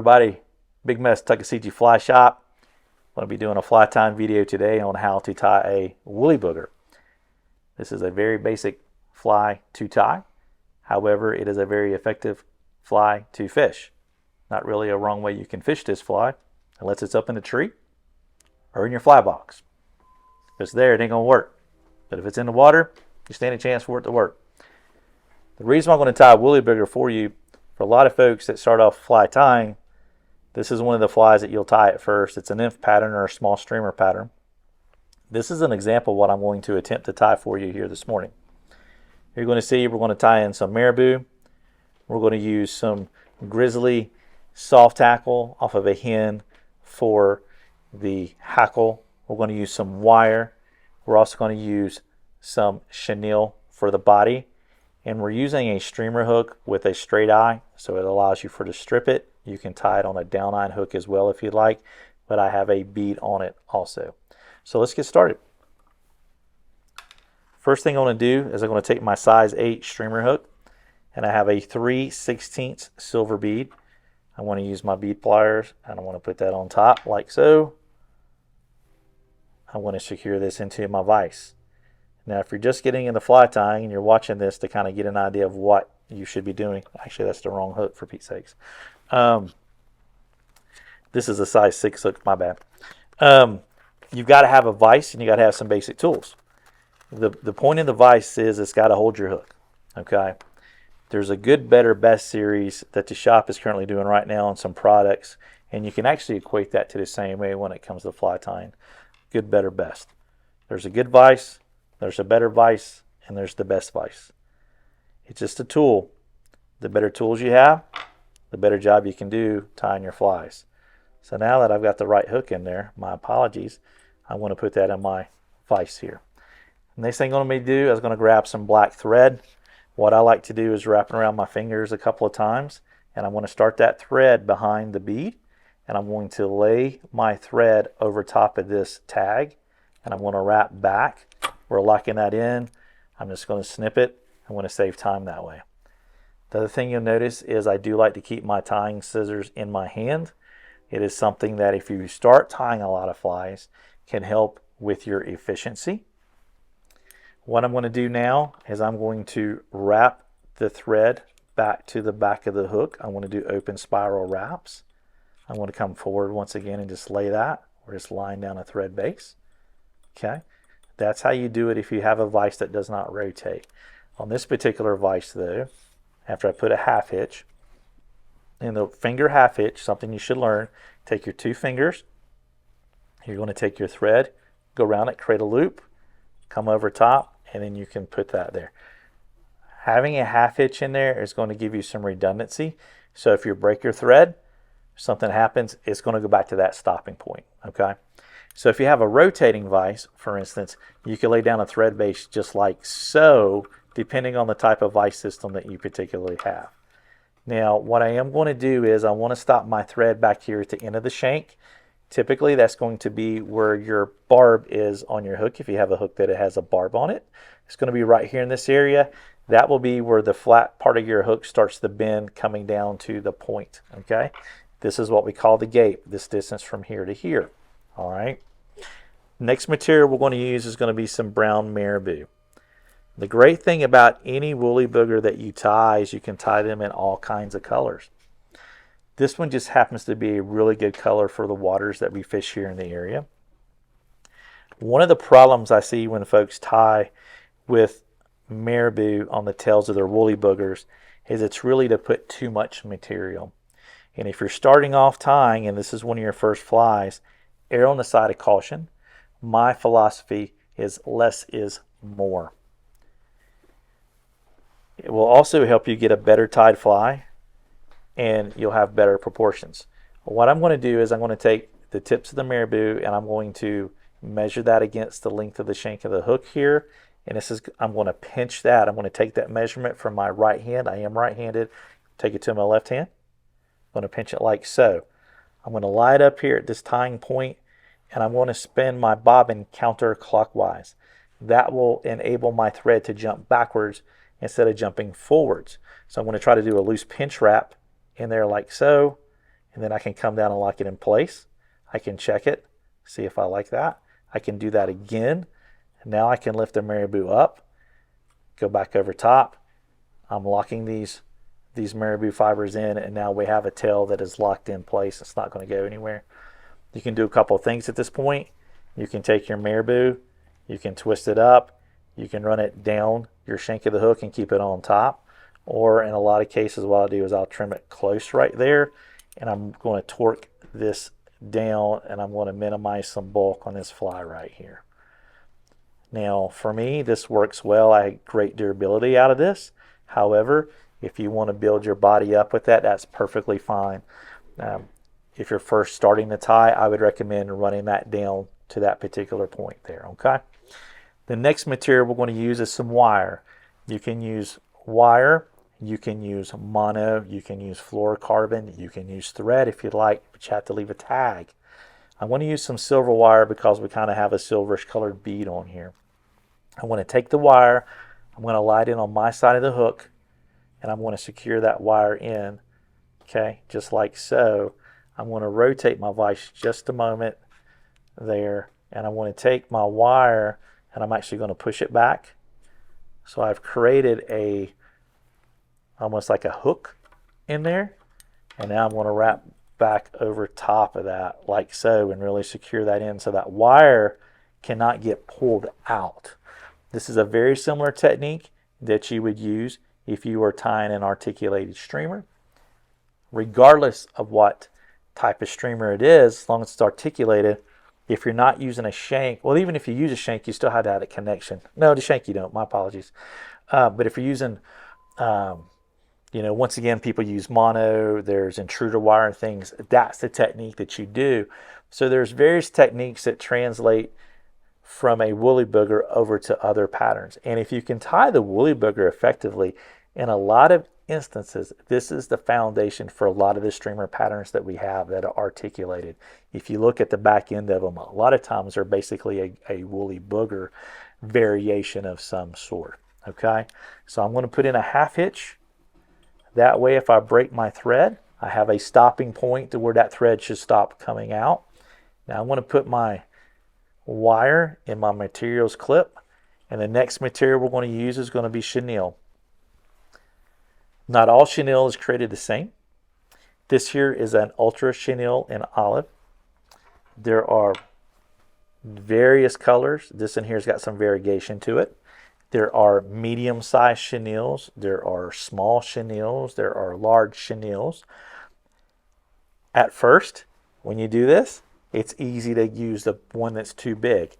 everybody, Big Mess Tuckasegee Fly Shop. I'm going to be doing a fly tying video today on how to tie a woolly booger. This is a very basic fly to tie. However, it is a very effective fly to fish. Not really a wrong way you can fish this fly unless it's up in a tree or in your fly box. If it's there, it ain't going to work. But if it's in the water, you stand a chance for it to work. The reason I'm going to tie a woolly booger for you, for a lot of folks that start off fly tying, this is one of the flies that you'll tie at first. It's a nymph pattern or a small streamer pattern. This is an example of what I'm going to attempt to tie for you here this morning. You're going to see we're going to tie in some marabou. We're going to use some grizzly soft tackle off of a hen for the hackle. We're going to use some wire. We're also going to use some chenille for the body. And we're using a streamer hook with a straight eye, so it allows you to strip it. You can tie it on a down eye hook as well if you'd like, but I have a bead on it also. So let's get started. First thing I'm going to do is I'm going to take my size 8 streamer hook, and I have a 3/16 silver bead. I want to use my bead pliers, and I want to put that on top like so. I want to secure this into my vise. Now, if you're just getting into fly tying and you're watching this to kind of get an idea of what you should be doing, actually that's the wrong hook for Pete's sakes. This is a size 6 hook, my bad. You've got to have a vise and you got to have some basic tools. The point of the vise is it's got to hold your hook. Okay. There's a good, better, best series that the shop is currently doing right now on some products, and you can actually equate that to the same way when it comes to fly tying. Good, better, best. There's a good vise, there's a better vise, and there's the best vise. It's just a tool. The better tools you have, the better job you can do tying your flies. So now that I've got the right hook in there, my apologies, I want to put that in my vise here. Next thing I'm going to do is going to grab some black thread. What I like to do is wrap it around my fingers a couple of times, and I'm going to start that thread behind the bead, and I'm going to lay my thread over top of this tag, and I'm going to wrap back. We're locking that in. I'm just going to snip it. I want to save time that way. The other thing you'll notice is I do like to keep my tying scissors in my hand. It is something that if you start tying a lot of flies can help with your efficiency. What I'm going to do now is I'm going to wrap the thread back to the back of the hook. I want to do open spiral wraps. I'm going to come forward once again and just lay that. We're just laying down a thread base. Okay. That's how you do it if you have a vise that does not rotate. On this particular vise though, after I put a half hitch, in the finger half hitch, something you should learn, take your 2 fingers, you're going to take your thread, go around it, create a loop, come over top, and then you can put that there. Having a half hitch in there is going to give you some redundancy. So if you break your thread, something happens, it's going to go back to that stopping point. Okay. So if you have a rotating vise, for instance, you can lay down a thread base just like so, depending on the type of vise system that you particularly have. Now, what I am going to do is I want to stop my thread back here at the end of the shank. Typically, that's going to be where your barb is on your hook. If you have a hook that it has a barb on it, it's going to be right here in this area. That will be where the flat part of your hook starts to bend coming down to the point. Okay, this is what we call the gape, this distance from here to here. All right. Next material we're going to use is going to be some brown marabou. The great thing about any woolly booger that you tie is you can tie them in all kinds of colors. This one just happens to be a really good color for the waters that we fish here in the area. One of the problems I see when folks tie with marabou on the tails of their woolly boogers is it's really to put too much material. And if you're starting off tying and this is one of your first flies, err on the side of caution. My philosophy is less is more. It will also help you get a better tied fly, and you'll have better proportions. What I'm going to do is I'm going to take the tips of the marabou and I'm going to measure that against the length of the shank of the hook here. And this is, I'm going to pinch that. I'm going to take that measurement from my right hand. I am right-handed. Take it to my left hand. I'm going to pinch it like so. I'm going to lie it up here at this tying point, and I'm going to spin my bobbin counterclockwise. That will enable my thread to jump backwards instead of jumping forwards. So I'm going to try to do a loose pinch wrap in there like so, and then I can come down and lock it in place. I can check it, see if I like that. I can do that again. And now I can lift the marabou up, go back over top. I'm locking these marabou fibers in, and now we have a tail that is locked in place. It's not going to go anywhere. You can do a couple of things at this point. You can take your marabou, you can twist it up, you can run it down your shank of the hook and keep it on top. Or in a lot of cases, what I'll do is I'll trim it close right there, and I'm going to torque this down, and I'm going to minimize some bulk on this fly right here. Now for me, this works well. I get great durability out of this. However, if you want to build your body up with that, that's perfectly fine. If you're first starting to tie, I would recommend running that down to that particular point there, okay? The next material we're going to use is some wire. You can use wire, you can use mono, you can use fluorocarbon, you can use thread if you'd like, but you have to leave a tag. I'm going to use some silver wire because we kind of have a silverish colored bead on here. I want to take the wire, I'm going to light it on my side of the hook, and I'm going to secure that wire in, okay, just like so. I'm going to rotate my vise just a moment there, and I want to take my wire and I'm actually going to push it back. So I've created almost like a hook in there, and now I'm going to wrap back over top of that like so and really secure that in so that wire cannot get pulled out. This is a very similar technique that you would use if you were tying an articulated streamer. Regardless of what type of streamer it is, as long as it's articulated, if you're not using a shank, well, even if you use a shank, you still have to have a connection. No, the shank you don't, my apologies. But if you're using, once again, people use mono, there's intruder wire and things, that's the technique that you do. So there's various techniques that translate from a woolly booger over to other patterns. And if you can tie the woolly booger effectively, in a lot of instances, this is the foundation for a lot of the streamer patterns that we have that are articulated. If you look at the back end of them, a lot of times they're basically a woolly booger variation of some sort. Okay, so I'm going to put in a half hitch. That way, if I break my thread, I have a stopping point to where that thread should stop coming out. Now I'm going to put my wire in my materials clip, and the next material we're going to use is going to be chenille. Not all chenille is created the same. This here is an ultra chenille in olive. There are various colors. This in here has got some variegation to it. There are medium-sized chenilles. There are small chenilles. There are large chenilles. At first, when you do this, it's easy to use the one that's too big.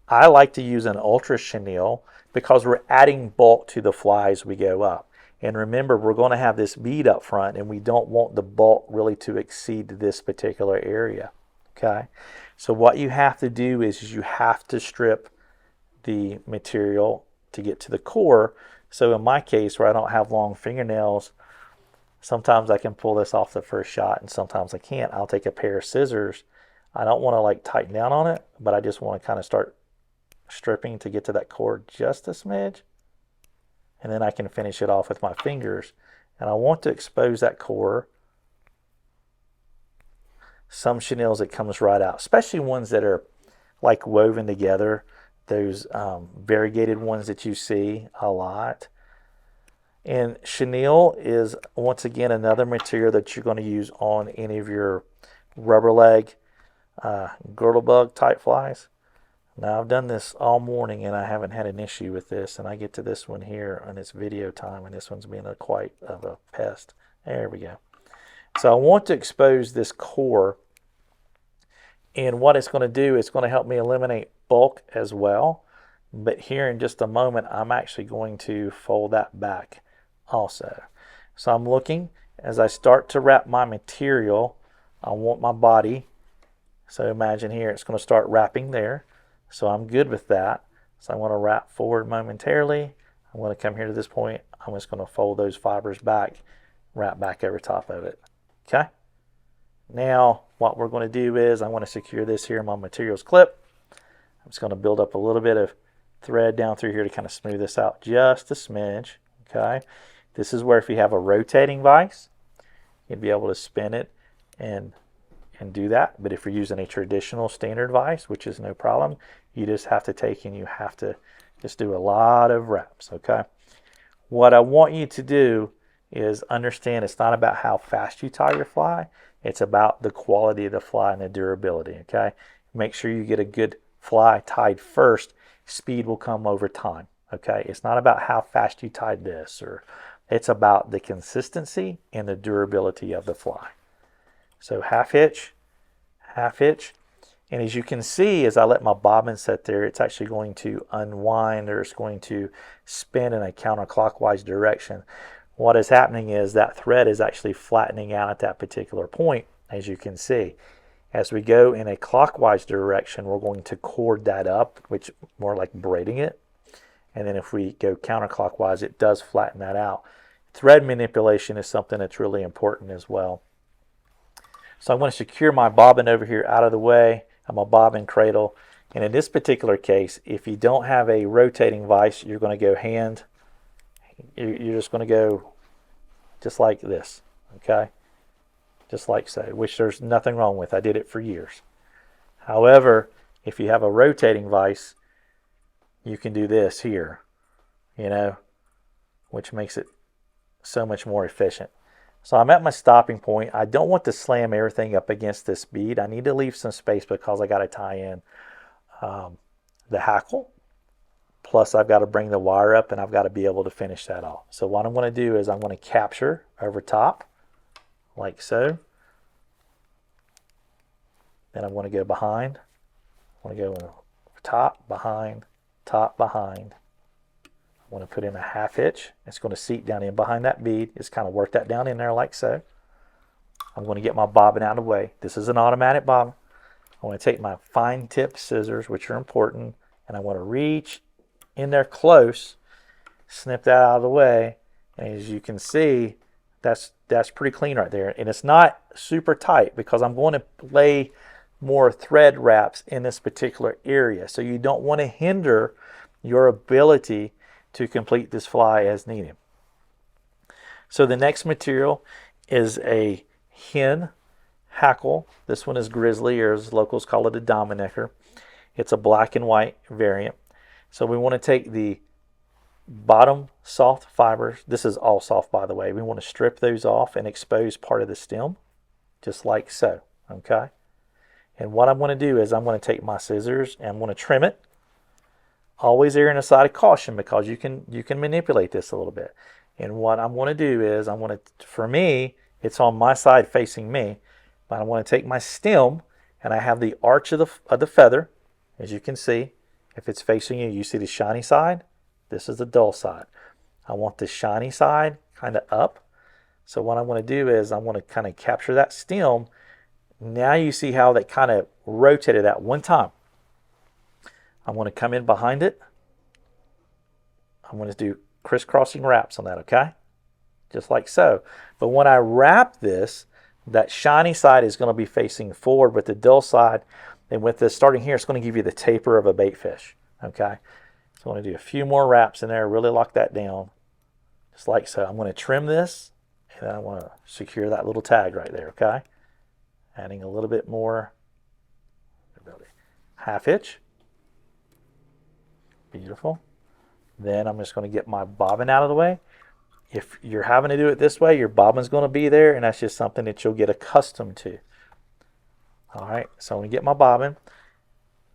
I like to use an ultra chenille because we're adding bulk to the fly as we go up. And remember, we're going to have this bead up front, and we don't want the bulk really to exceed this particular area. Okay, so what you have to do is you have to strip the material to get to the core. So in my case, where I don't have long fingernails, sometimes I can pull this off the first shot, and sometimes I can't. I'll take a pair of scissors. I don't want to like tighten down on it, but I just want to kind of start stripping to get to that core just a smidge. And then I can finish it off with my fingers. And I want to expose that core. Some chenilles, it comes right out, especially ones that are like woven together. Those variegated ones that you see a lot. And chenille is, once again, another material that you're going to use on any of your rubber leg, girdle bug type flies. Now I've done this all morning and I haven't had an issue with this, and I get to this one here and it's video time, and this one's being quite of a pest. There we go. So I want to expose this core, and what it's going to do is going to help me eliminate bulk as well. But here in just a moment, I'm actually going to fold that back also. So I'm looking, as I start to wrap my material, I want my body. So imagine here, it's going to start wrapping there. So I'm good with that. So I'm going to wrap forward momentarily. I'm going to come here to this point. I'm just going to fold those fibers back, wrap back over top of it. Okay. Now what we're going to do is I'm going to secure this here in my materials clip. I'm just going to build up a little bit of thread down through here to kind of smooth this out just a smidge. Okay. This is where if you have a rotating vise, you'd be able to spin it and do that. But if you're using a traditional standard vise, which is no problem, you just have to take and you have to just do a lot of reps, okay? What I want you to do is understand it's not about how fast you tie your fly, it's about the quality of the fly and the durability, okay? Make sure you get a good fly tied first. Speed will come over time, okay? It's not about how fast you tied this, or it's about the consistency and the durability of the fly. So half hitch, and as you can see, as I let my bobbin set there, it's actually going to unwind, or it's going to spin in a counterclockwise direction. What is happening is that thread is actually flattening out at that particular point, as you can see. As we go in a clockwise direction, we're going to cord that up, which more like braiding it. And then if we go counterclockwise, it does flatten that out. Thread manipulation is something that's really important as well. So I'm going to secure my bobbin over here out of the way. I'm a bobbin cradle. And in this particular case, if you don't have a rotating vise, you're going to go hand. You're just going to go just like this, okay? Just like so, which there's nothing wrong with. I did it for years. However, if you have a rotating vise, you can do this here, you know, which makes it so much more efficient. So I'm at my stopping point. I don't want to slam everything up against this bead. I need to leave some space because I got to tie in the hackle. Plus I've got to bring the wire up and I've got to be able to finish that off. So what I'm going to do is I'm going to capture over top like so. Then I'm going to go behind. I'm going to go top, behind, top, behind. I'm going to put in a half hitch. It's going to seat down in behind that bead. Just kind of work that down in there like so. I'm going to get my bobbin out of the way. This is an automatic bobbin. I want to take my fine tip scissors, which are important, and I want to reach in there close, snip that out of the way. And as you can see, that's pretty clean right there. And it's not super tight because I'm going to lay more thread wraps in this particular area. So you don't want to hinder your ability to complete this fly as needed. So the next material is a hen hackle. This one is grizzly, or as locals call it, a Dominecker. It's a black and white variant. So we want to take the bottom soft fibers. This is all soft, by the way. We want to strip those off and expose part of the stem, just like so, okay? And what I'm going to do is I'm going to take my scissors and I'm going to trim it. Always err on the side of caution because you can manipulate this a little bit. And what I'm going to do is I'm going to, for me, it's on my side facing me, but I want to take my stem and I have the arch of the feather, as you can see. If it's facing you, you see the shiny side. This is the dull side. I want the shiny side kind of up. So what I'm going to do is I'm going to kind of capture that stem. Now you see how that kind of rotated at one time. I'm going to come in behind it. I'm going to do crisscrossing wraps on that, okay? Just like so. But when I wrap this, that shiny side is going to be facing forward with the dull side. And with this starting here, it's going to give you the taper of a bait fish, okay? So I'm going to do a few more wraps in there, really lock that down, just like so. I'm going to trim this, and then I want to secure that little tag right there, okay? Adding a little bit more half hitch. Beautiful. Then I'm just going to get my bobbin out of the way. If you're having to do it this way, your bobbin's going to be there, and that's just something that you'll get accustomed to. All right, so I'm going to get my bobbin.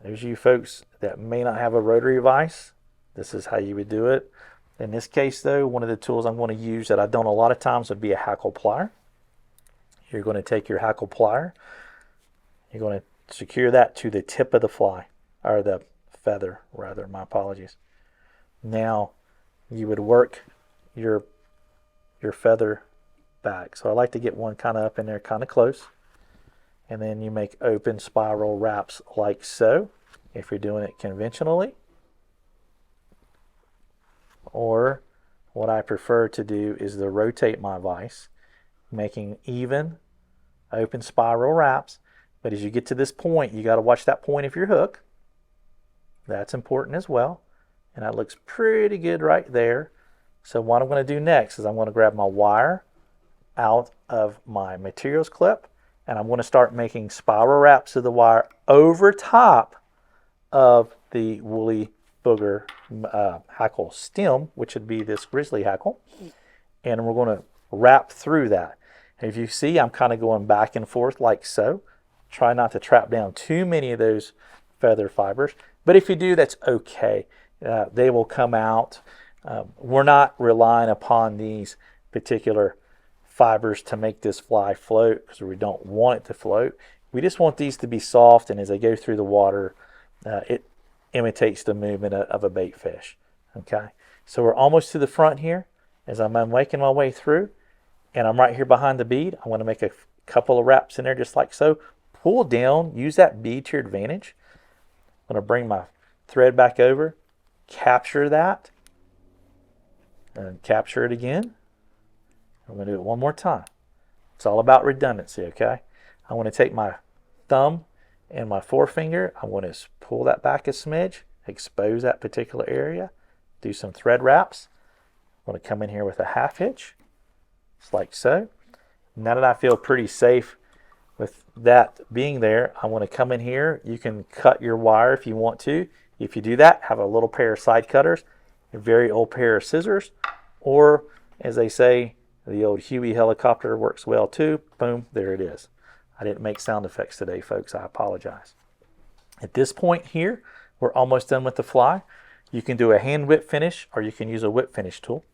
There's you folks that may not have a rotary vise. This is how you would do it. In this case, though, one of the tools I'm going to use that I've done a lot of times would be a hackle plier. You're going to take your hackle plier. You're going to secure that to the tip of the fly, or the feather, rather. My apologies. Now, you would work your feather back. So I like to get one kind of up in there, kind of close. And then you make open spiral wraps like so, if you're doing it conventionally. Or what I prefer to do is to rotate my vise, making even open spiral wraps. But as you get to this point, you got to watch that point of your hook. That's important as well. And that looks pretty good right there. So what I'm going to do next is I'm going to grab my wire out of my materials clip, and I'm going to start making spiral wraps of the wire over top of the woolly booger hackle stem, which would be this grizzly hackle, and we're going to wrap through that. And if you see, I'm kind of going back and forth like so. Try not to trap down too many of those feather fibers, but if you do, that's okay. They will come out. We're not relying upon these particular fibers to make this fly float because we don't want it to float. We just want these to be soft, and as they go through the water, it imitates the movement of a bait fish. Okay, so we're almost to the front here. As I'm making my way through, and I'm right here behind the bead, I want to make a couple of wraps in there just like so. Pull down, use that bead to your advantage. I'm going to bring my thread back over, capture that, and capture it again. I'm going to do it one more time. It's all about redundancy, okay? I want to take my thumb and my forefinger. I want to pull that back a smidge, expose that particular area, do some thread wraps. I'm going to come in here with a half hitch, just like so. Now that I feel pretty safe with that being there, I want to come in here. You can cut your wire if you want to. If you do that, have a little pair of side cutters, a very old pair of scissors, or as they say, the old Huey helicopter works well too. Boom, there it is. I didn't make sound effects today, folks. I apologize. At this point here, we're almost done with the fly. You can do a hand whip finish, or you can use a whip finish tool.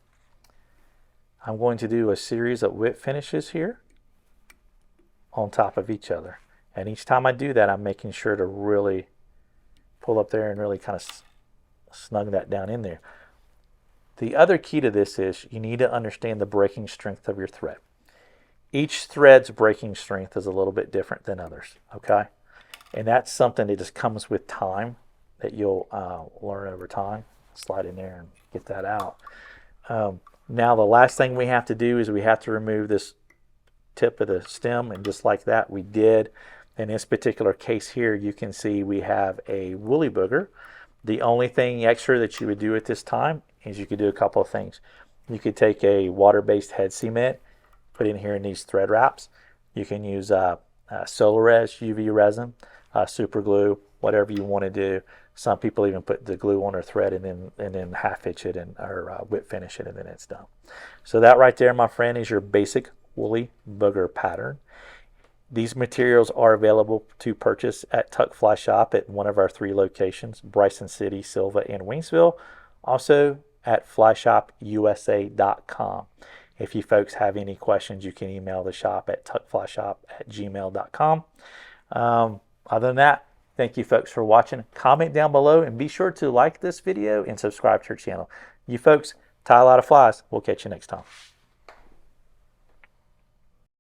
I'm going to do a series of whip finishes here on top of each other. And each time I do that, I'm making sure to really pull up there and really kind of snug that down in there. The other key to this is you need to understand the breaking strength of your thread. Each thread's breaking strength is a little bit different than others, okay? And that's something that just comes with time that you'll learn over time. Slide in there and get that out. Now the last thing we have to do is we have to remove this tip of the stem, and just like that we did. In this particular case here, you can see we have a woolly booger. The only thing extra that you would do at this time is you could do a couple of things. You could take a water-based head cement, put in here in these thread wraps. You can use Solarez UV resin, super glue, whatever you want to do. Some people even put the glue on their thread and then half hitch it or whip finish it, and then it's done. So that right there, my friend, is your basic woolly booger pattern. These materials are available to purchase at Tuck Fly Shop at one of our 3 locations, Bryson City, Silva, and Waynesville. Also at flyshopusa.com. If you folks have any questions, you can email the shop at tuckflyshop@gmail.com. Other than that, thank you folks for watching. Comment down below and be sure to like this video and subscribe to our channel. You folks tie a lot of flies. We'll catch you next time.